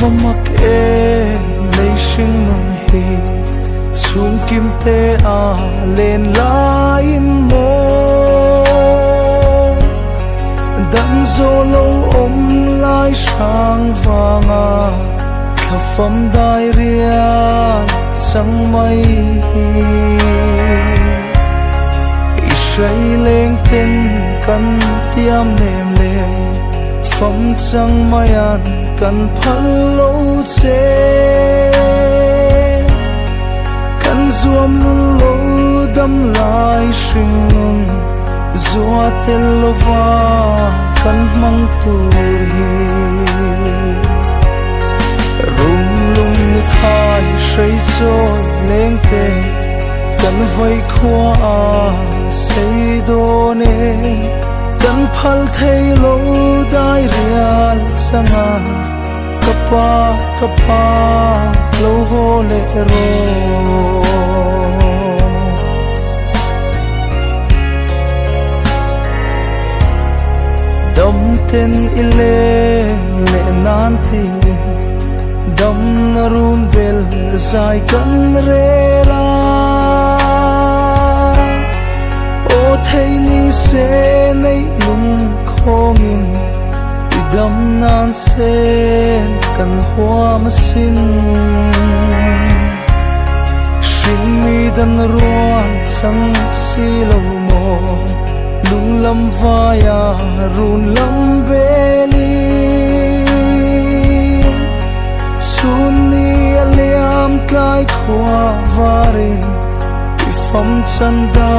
vamak e lei sing nun hi chung kim te a len lain mo dan zo lo om lai sang vanga thafam dai rian chang mai Israel leng ten kan tiam nem le phong chang mayan kan phal lo che kan zuam lo dam lai sing nun zua tel lova kan mang tu hi rung lung ni thai sei choi leng te kan vai khua a sei do ne kan phal thei lo dai rial sanga kapa lo ho le ro dam ten ile le nan ti dam narun bel zai kan re la o thei ni se nei lung khongin idam nan sen kan hua ma sin shin mi dan ruan chang si lo mo lung lam vaya run lam beli chun ni aliam tlai khua varin ifam chanda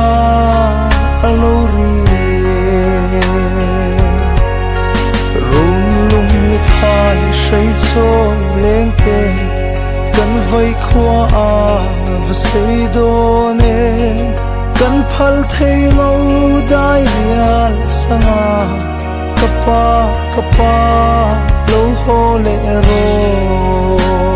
alori rung lung ni thai sei choi leng te kan vai khua a va sei do ne kan phal thei lo dai rial sanga kapa lo ho le ro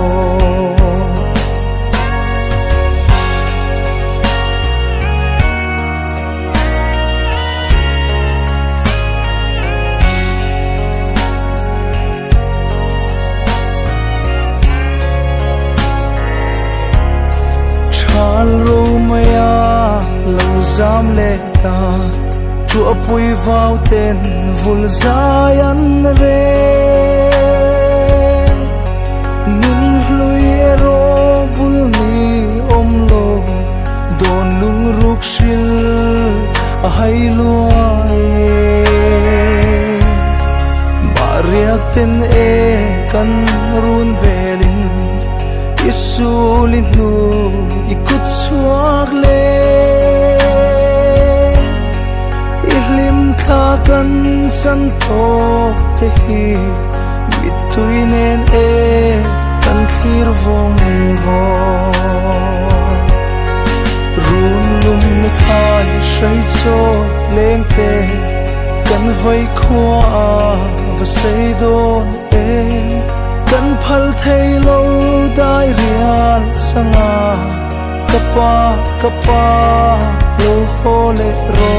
chal ro maya lo zam le ta chu apui vào ten vul zayan re nun hlui ro vul ni om lo don lung ruk shil a hai luai mariak ten e kan run belin isulin nu ikut suak le ihlim tha kan san to te hi mitui nen e kan thlir vong vo run lum ni thai sei cho leng te kan vai khua a va sei don e kan phal thei lo dai rial sanga kapa lo ho le ro